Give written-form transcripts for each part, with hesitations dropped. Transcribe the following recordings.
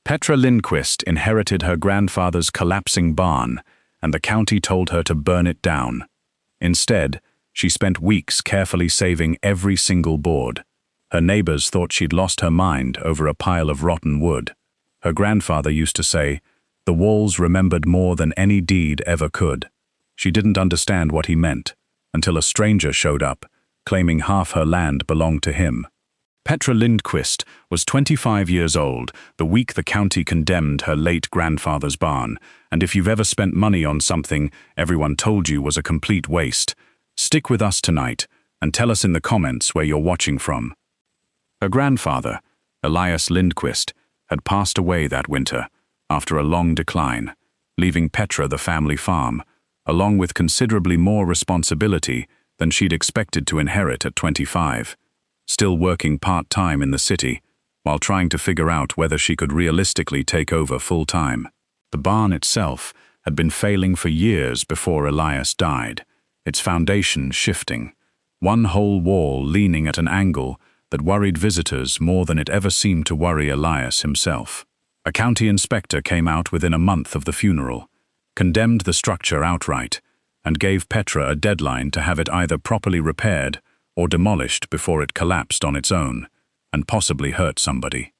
Petra Lindqvist inherited her grandfather's collapsing barn, and the county told her to burn it down. Instead, she spent weeks carefully saving every single board. Her neighbors thought she'd lost her mind over a pile of rotten wood. Her grandfather used to say, "The walls remembered more than any deed ever could." She didn't understand what he meant, until a stranger showed up, claiming half her land belonged to him. Petra Lindqvist was 25 years old the week the county condemned her late grandfather's barn, and if you've ever spent money on something everyone told you was a complete waste, stick with us tonight and tell us in the comments where you're watching from. Her grandfather, Elias Lindqvist, had passed away that winter after a long decline, leaving Petra the family farm, along with considerably more responsibility than she'd expected to inherit at 25. Still working part-time in the city, while trying to figure out whether she could realistically take over full-time. The barn itself had been failing for years before Elias died, its foundation shifting, one whole wall leaning at an angle that worried visitors more than it ever seemed to worry Elias himself. A county inspector came out within a month of the funeral, condemned the structure outright, and gave Petra a deadline to have it either properly repaired or demolished before it collapsed on its own, and possibly hurt somebody.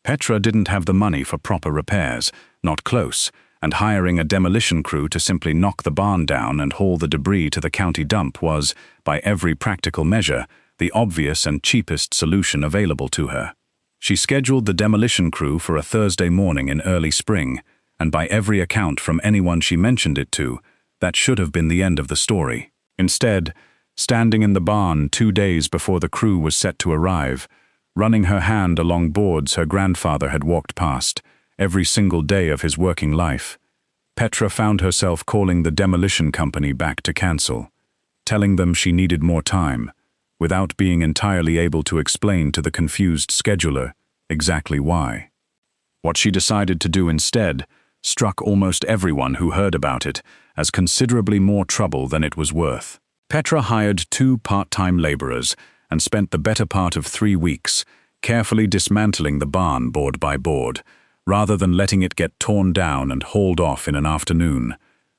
Petra didn't have the money for proper repairs, not close, and hiring a demolition crew to simply knock the barn down and haul the debris to the county dump was, by every practical measure, the obvious and cheapest solution available to her. She scheduled the demolition crew for a Thursday morning in early spring, and by every account from anyone she mentioned it to, that should have been the end of the story. Instead, standing in the barn 2 days before the crew was set to arrive, running her hand along boards her grandfather had walked past every single day of his working life, Petra found herself calling the demolition company back to cancel, telling them she needed more time, without being entirely able to explain to the confused scheduler exactly why. What she decided to do instead struck almost everyone who heard about it as considerably more trouble than it was worth. Petra hired 2 part-time laborers and spent the better part of 3 weeks carefully dismantling the barn board by board, rather than letting it get torn down and hauled off in an afternoon,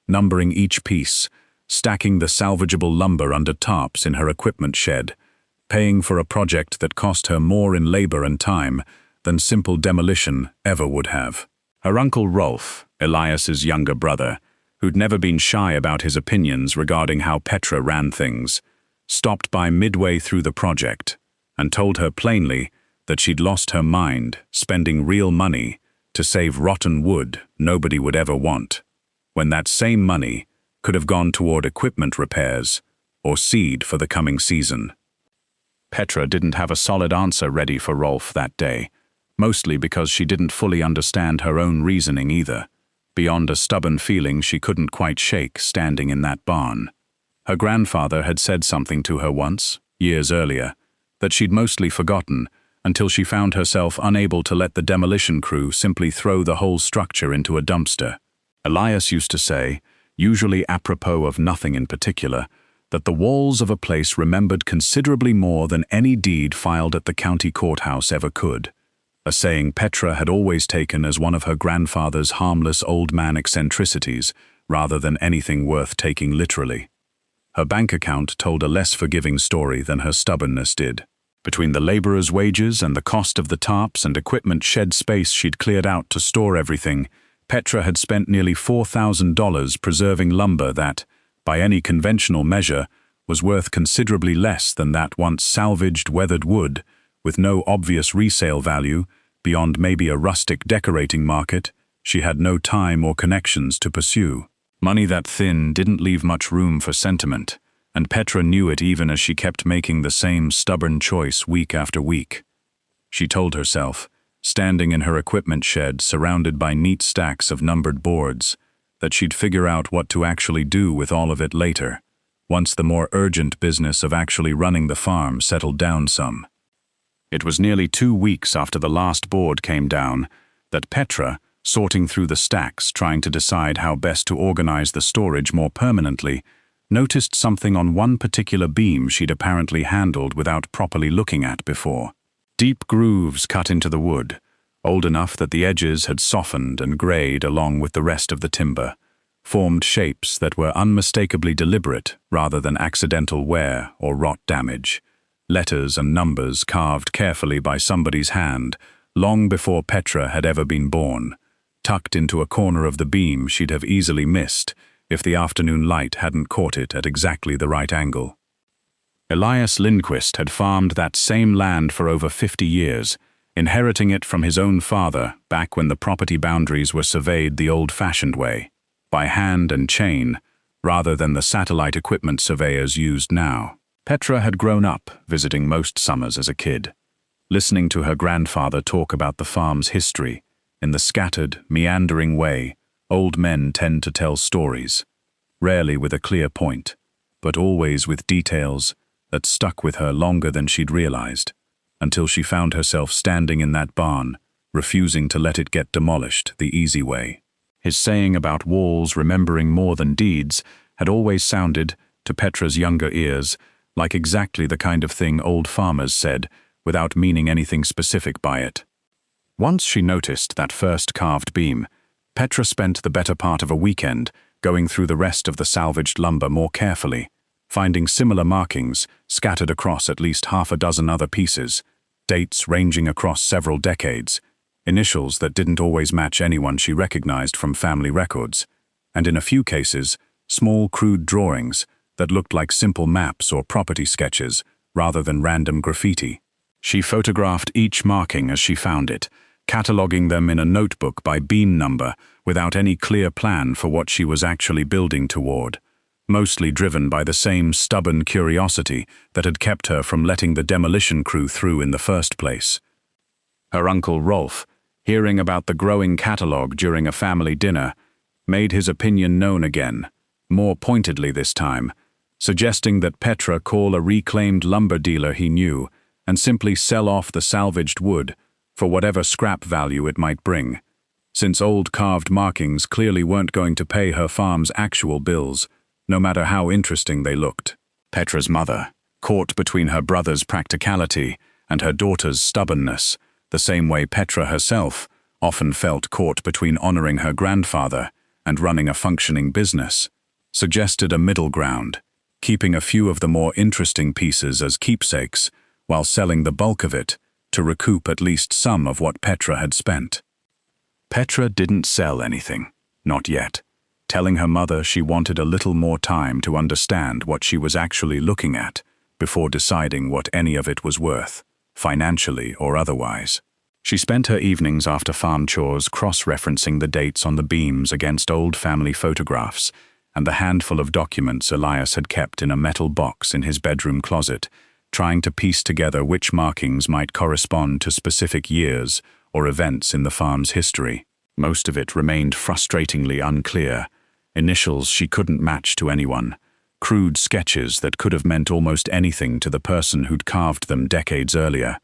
numbering each piece, stacking the salvageable lumber under tarps in her equipment shed, paying for a project that cost her more in labor and time than simple demolition ever would have. Her uncle Rolf, Elias's younger brother, who'd never been shy about his opinions regarding how Petra ran things, stopped by midway through the project and told her plainly that she'd lost her mind spending real money to save rotten wood nobody would ever want, when that same money could have gone toward equipment repairs or seed for the coming season. Petra didn't have a solid answer ready for Rolf that day, mostly because she didn't fully understand her own reasoning either, beyond a stubborn feeling she couldn't quite shake standing in that barn. Her grandfather had said something to her once, years earlier, that she'd mostly forgotten until she found herself unable to let the demolition crew simply throw the whole structure into a dumpster. Elias used to say, usually apropos of nothing in particular, that the walls of a place remembered considerably more than any deed filed at the county courthouse ever could. A saying Petra had always taken as one of her grandfather's harmless old man eccentricities, rather than anything worth taking literally. Her bank account told a less forgiving story than her stubbornness did. Between the laborers' wages and the cost of the tarps and equipment shed space she'd cleared out to store everything, Petra had spent nearly $4,000 preserving lumber that, by any conventional measure, was worth considerably less than that once salvaged weathered wood, with no obvious resale value, beyond maybe a rustic decorating market, she had no time or connections to pursue. Money that thin didn't leave much room for sentiment, and Petra knew it even as she kept making the same stubborn choice week after week. She told herself, standing in her equipment shed surrounded by neat stacks of numbered boards, that she'd figure out what to actually do with all of it later, once the more urgent business of actually running the farm settled down some. It was nearly 2 weeks after the last board came down that Petra, sorting through the stacks trying to decide how best to organize the storage more permanently, noticed something on one particular beam she'd apparently handled without properly looking at before. Deep grooves cut into the wood, old enough that the edges had softened and grayed along with the rest of the timber, formed shapes that were unmistakably deliberate rather than accidental wear or rot damage. Letters and numbers carved carefully by somebody's hand long before Petra had ever been born, tucked into a corner of the beam she'd have easily missed if the afternoon light hadn't caught it at exactly the right angle. Elias Lindqvist had farmed that same land for over 50 years, inheriting it from his own father back when the property boundaries were surveyed the old-fashioned way, by hand and chain, rather than the satellite equipment surveyors used now. Petra had grown up visiting most summers as a kid, listening to her grandfather talk about the farm's history in the scattered, meandering way old men tend to tell stories, rarely with a clear point, but always with details that stuck with her longer than she'd realized, until she found herself standing in that barn, refusing to let it get demolished the easy way. His saying about walls remembering more than deeds had always sounded, to Petra's younger ears, like exactly the kind of thing old farmers said, without meaning anything specific by it. Once she noticed that first carved beam, Petra spent the better part of a weekend going through the rest of the salvaged lumber more carefully, finding similar markings scattered across at least half a dozen other pieces, dates ranging across several decades, initials that didn't always match anyone she recognized from family records, and in a few cases, small crude drawings that looked like simple maps or property sketches rather than random graffiti. She photographed each marking as she found it, cataloguing them in a notebook by beam number without any clear plan for what she was actually building toward, mostly driven by the same stubborn curiosity that had kept her from letting the demolition crew through in the first place. Her uncle Rolf, hearing about the growing catalogue during a family dinner, made his opinion known again, more pointedly this time, suggesting that Petra call a reclaimed lumber dealer he knew and simply sell off the salvaged wood for whatever scrap value it might bring, since old carved markings clearly weren't going to pay her farm's actual bills, no matter how interesting they looked. Petra's mother, caught between her brother's practicality and her daughter's stubbornness, the same way Petra herself often felt caught between honoring her grandfather and running a functioning business, suggested a middle ground, keeping a few of the more interesting pieces as keepsakes while selling the bulk of it to recoup at least some of what Petra had spent. Petra didn't sell anything, not yet, telling her mother she wanted a little more time to understand what she was actually looking at before deciding what any of it was worth, financially or otherwise. She spent her evenings after farm chores cross-referencing the dates on the beams against old family photographs and the handful of documents Elias had kept in a metal box in his bedroom closet, trying to piece together which markings might correspond to specific years or events in the farm's history. Most of it remained frustratingly unclear, initials she couldn't match to anyone, crude sketches that could have meant almost anything to the person who'd carved them decades earlier.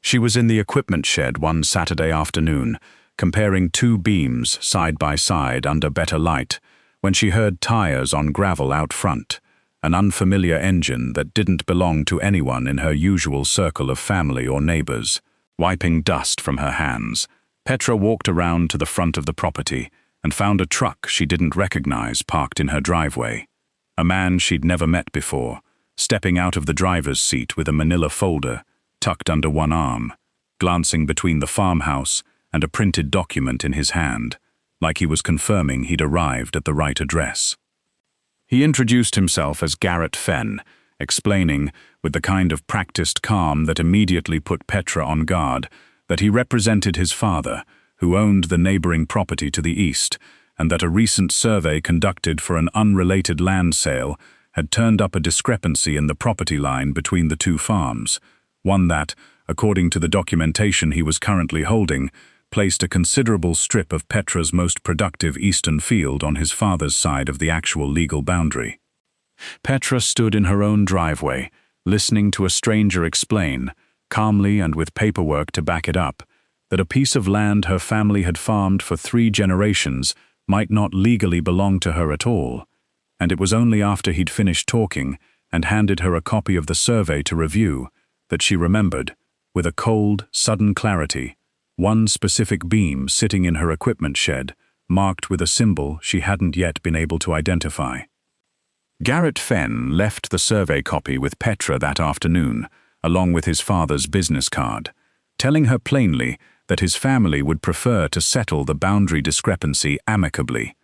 She was in the equipment shed one Saturday afternoon, comparing two beams side by side under better light, when she heard tires on gravel out front, an unfamiliar engine that didn't belong to anyone in her usual circle of family or neighbors. Wiping dust from her hands, Petra walked around to the front of the property and found a truck she didn't recognize parked in her driveway. A man she'd never met before, stepping out of the driver's seat with a manila folder tucked under one arm, glancing between the farmhouse and a printed document in his hand, like he was confirming he'd arrived at the right address. He introduced himself as Garrett Fenn, explaining, with the kind of practiced calm that immediately put Petra on guard, that he represented his father, who owned the neighboring property to the east, and that a recent survey conducted for an unrelated land sale had turned up a discrepancy in the property line between the two farms, one that, according to the documentation he was currently holding, placed a considerable strip of Petra's most productive eastern field on his father's side of the actual legal boundary. Petra stood in her own driveway, listening to a stranger explain, calmly and with paperwork to back it up, that a piece of land her family had farmed for 3 generations might not legally belong to her at all, and it was only after he'd finished talking and handed her a copy of the survey to review that she remembered, with a cold, sudden clarity, one specific beam sitting in her equipment shed, marked with a symbol she hadn't yet been able to identify. Garrett Fenn left the survey copy with Petra that afternoon, along with his father's business card, telling her plainly that his family would prefer to settle the boundary discrepancy amicably,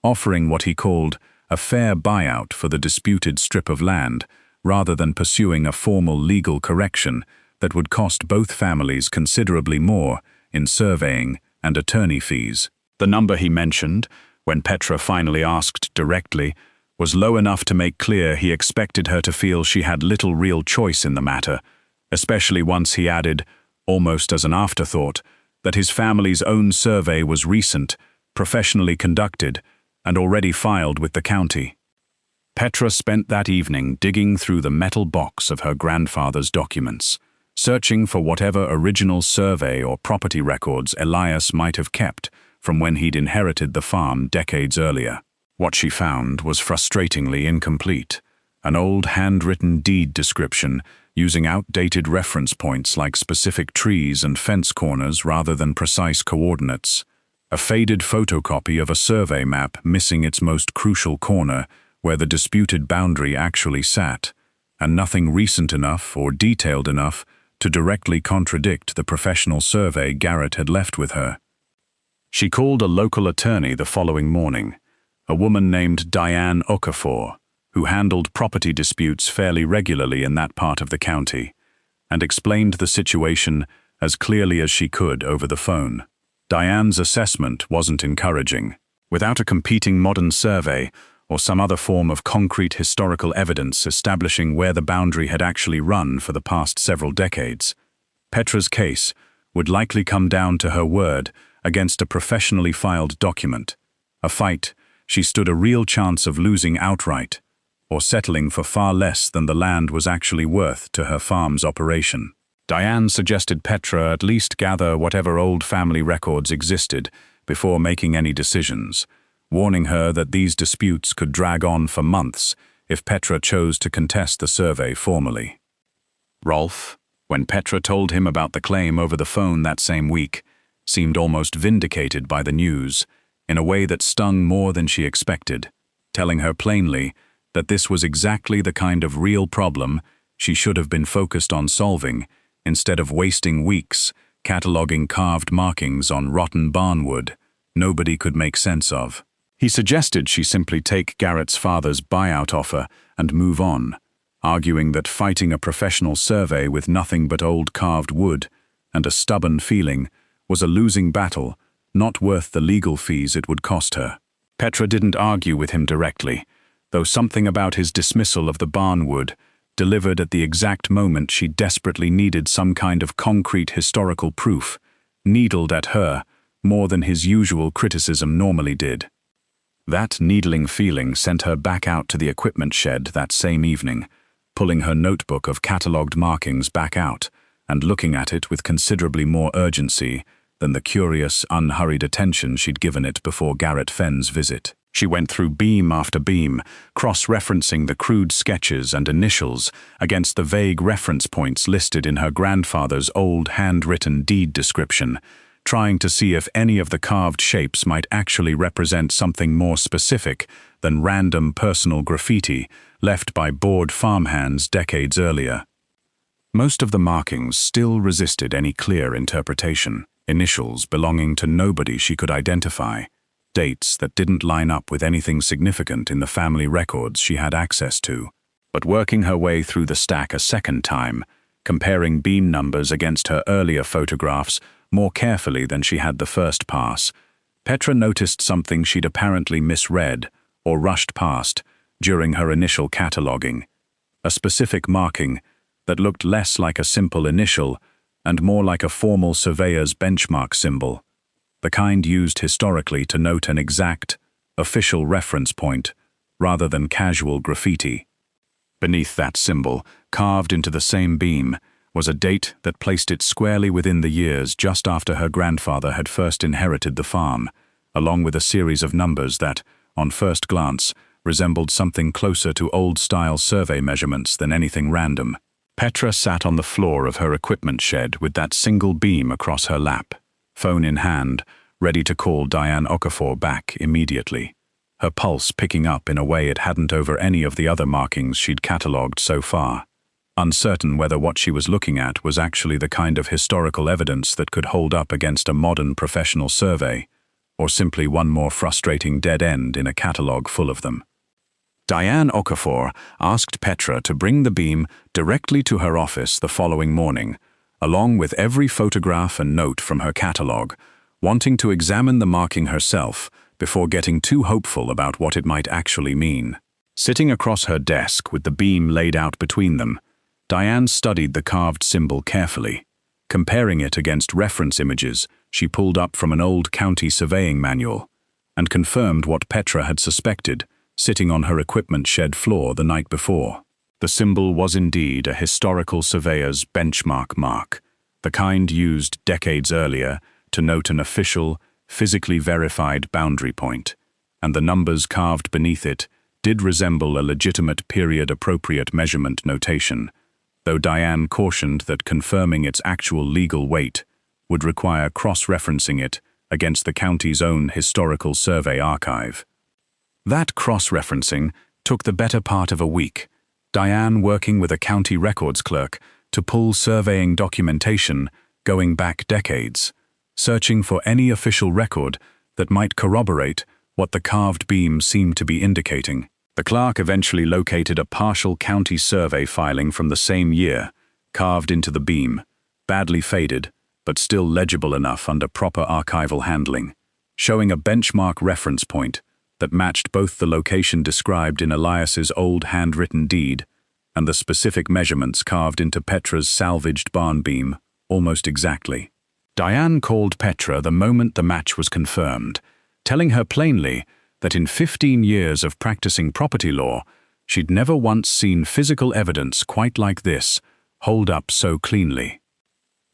offering what he called a fair buyout for the disputed strip of land, rather than pursuing a formal legal correction that would cost both families considerably more in surveying and attorney fees. The number he mentioned, when Petra finally asked directly, was low enough to make clear he expected her to feel she had little real choice in the matter, especially once he added, almost as an afterthought, that his family's own survey was recent, professionally conducted, and already filed with the county. Petra spent that evening digging through the metal box of her grandfather's documents, searching for whatever original survey or property records Elias might have kept from when he'd inherited the farm decades earlier. What she found was frustratingly incomplete, an old handwritten deed description using outdated reference points like specific trees and fence corners rather than precise coordinates, a faded photocopy of a survey map missing its most crucial corner where the disputed boundary actually sat, and nothing recent enough or detailed enough to directly contradict the professional survey Garrett had left with her. She called a local attorney the following morning, a woman named Diane Okafor, who handled property disputes fairly regularly in that part of the county, and explained the situation as clearly as she could over the phone. Diane's assessment wasn't encouraging. Without a competing modern survey or some other form of concrete historical evidence establishing where the boundary had actually run for the past several decades, Petra's case would likely come down to her word against a professionally filed document, a fight she stood a real chance of losing outright, or settling for far less than the land was actually worth to her farm's operation. Diane suggested Petra at least gather whatever old family records existed before making any decisions, warning her that these disputes could drag on for months if Petra chose to contest the survey formally. Rolf, when Petra told him about the claim over the phone that same week, seemed almost vindicated by the news, in a way that stung more than she expected, telling her plainly that this was exactly the kind of real problem she should have been focused on solving instead of wasting weeks cataloging carved markings on rotten barnwood nobody could make sense of. He suggested she simply take Garrett's father's buyout offer and move on, arguing that fighting a professional survey with nothing but old carved wood and a stubborn feeling was a losing battle, not worth the legal fees it would cost her. Petra didn't argue with him directly, though something about his dismissal of the barnwood, delivered at the exact moment she desperately needed some kind of concrete historical proof, needled at her more than his usual criticism normally did. That needling feeling sent her back out to the equipment shed that same evening, pulling her notebook of catalogued markings back out and looking at it with considerably more urgency than the curious, unhurried attention she'd given it before Garrett Fenn's visit. She went through beam after beam, cross-referencing the crude sketches and initials against the vague reference points listed in her grandfather's old handwritten deed description, trying to see if any of the carved shapes might actually represent something more specific than random personal graffiti left by bored farmhands decades earlier. Most of the markings still resisted any clear interpretation, initials belonging to nobody she could identify, dates that didn't line up with anything significant in the family records she had access to. But working her way through the stack a second time, comparing beam numbers against her earlier photographs more carefully than she had the first pass, Petra noticed something she'd apparently misread or rushed past during her initial cataloging, a specific marking that looked less like a simple initial and more like a formal surveyor's benchmark symbol, the kind used historically to note an exact, official reference point rather than casual graffiti. Beneath that symbol, carved into the same beam, was a date that placed it squarely within the years just after her grandfather had first inherited the farm, along with a series of numbers that, on first glance, resembled something closer to old-style survey measurements than anything random. Petra sat on the floor of her equipment shed with that single beam across her lap, phone in hand, ready to call Diane Okafor back immediately, her pulse picking up in a way it hadn't over any of the other markings she'd catalogued so far, uncertain whether what she was looking at was actually the kind of historical evidence that could hold up against a modern professional survey, or simply one more frustrating dead end in a catalogue full of them. Diane Okafor asked Petra to bring the beam directly to her office the following morning, along with every photograph and note from her catalogue, wanting to examine the marking herself before getting too hopeful about what it might actually mean. Sitting across her desk with the beam laid out between them, Diane studied the carved symbol carefully, comparing it against reference images she pulled up from an old county surveying manual, and confirmed what Petra had suspected, sitting on her equipment shed floor the night before. The symbol was indeed a historical surveyor's benchmark mark, the kind used decades earlier to note an official, physically verified boundary point, and the numbers carved beneath it did resemble a legitimate period-appropriate measurement notation, though Diane cautioned that confirming its actual legal weight would require cross-referencing it against the county's own historical survey archive. That cross-referencing took the better part of a week, Diane working with a county records clerk to pull surveying documentation going back decades, searching for any official record that might corroborate what the carved beam seemed to be indicating. The clerk eventually located a partial county survey filing from the same year, carved into the beam, badly faded, but still legible enough under proper archival handling, showing a benchmark reference point that matched both the location described in Elias's old handwritten deed and the specific measurements carved into Petra's salvaged barn beam almost exactly. Diane called Petra the moment the match was confirmed, telling her plainly that in 15 years of practicing property law, she'd never once seen physical evidence quite like this hold up so cleanly.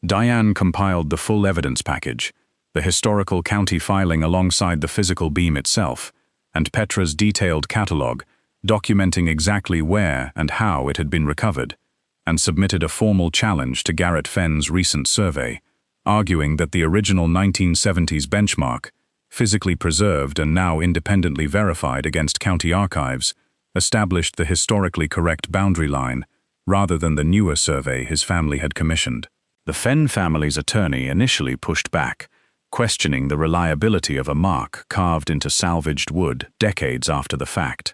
Diane compiled the full evidence package, the historical county filing alongside the physical beam itself, and Petra's detailed catalogue, documenting exactly where and how it had been recovered, and submitted a formal challenge to Garrett Fenn's recent survey, arguing that the original 1970s benchmark, physically preserved and now independently verified against county archives, established the historically correct boundary line rather than the newer survey his family had commissioned. The Fenn family's attorney initially pushed back, questioning the reliability of a mark carved into salvaged wood decades after the fact.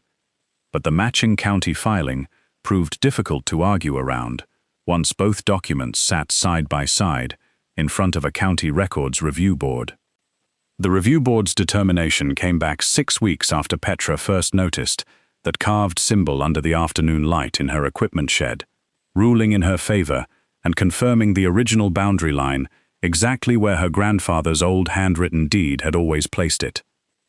But the matching county filing proved difficult to argue around once both documents sat side by side in front of a county records review board. The review board's determination came back 6 weeks after Petra first noticed that carved symbol under the afternoon light in her equipment shed, ruling in her favor and confirming the original boundary line exactly where her grandfather's old handwritten deed had always placed it.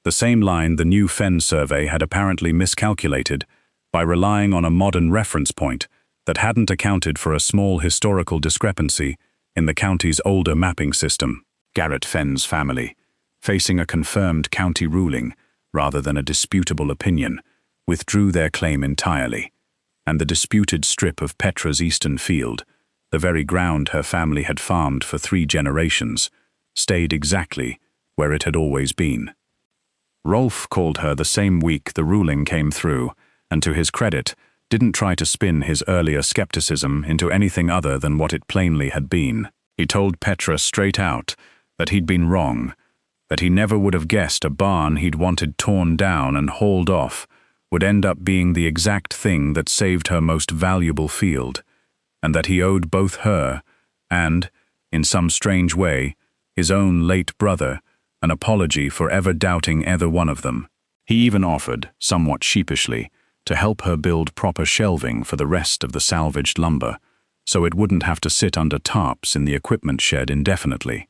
The same line the new Fenn survey had apparently miscalculated by relying on a modern reference point that hadn't accounted for a small historical discrepancy in the county's older mapping system. Garrett Fenn's family, facing a confirmed county ruling rather than a disputable opinion, withdrew their claim entirely, and the disputed strip of Petra's eastern field, the very ground her family had farmed for 3 generations, stayed exactly where it had always been. Rolf called her the same week the ruling came through, and to his credit, didn't try to spin his earlier skepticism into anything other than what it plainly had been. He told Petra straight out that he'd been wrong, that he never would have guessed a barn he'd wanted torn down and hauled off would end up being the exact thing that saved her most valuable field, and that he owed both her and, in some strange way, his own late brother an apology for ever doubting either one of them. He even offered, somewhat sheepishly, to help her build proper shelving for the rest of the salvaged lumber, so it wouldn't have to sit under tarps in the equipment shed indefinitely.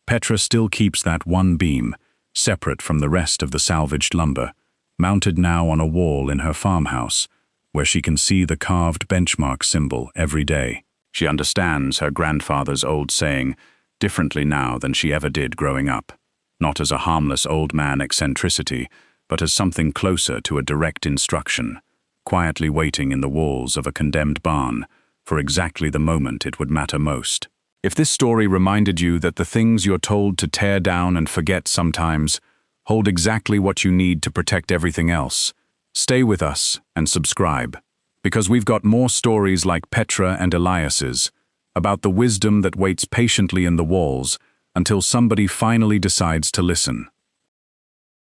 Petra still keeps that one beam, separate from the rest of the salvaged lumber, mounted now on a wall in her farmhouse, where she can see the carved benchmark symbol every day. She understands her grandfather's old saying differently now than she ever did growing up, not as a harmless old man eccentricity, but as something closer to a direct instruction, quietly waiting in the walls of a condemned barn for exactly the moment it would matter most. If this story reminded you that the things you're told to tear down and forget sometimes hold exactly what you need to protect everything else, stay with us and subscribe, because we've got more stories like Petra and Elias's about the wisdom that waits patiently in the walls until somebody finally decides to listen.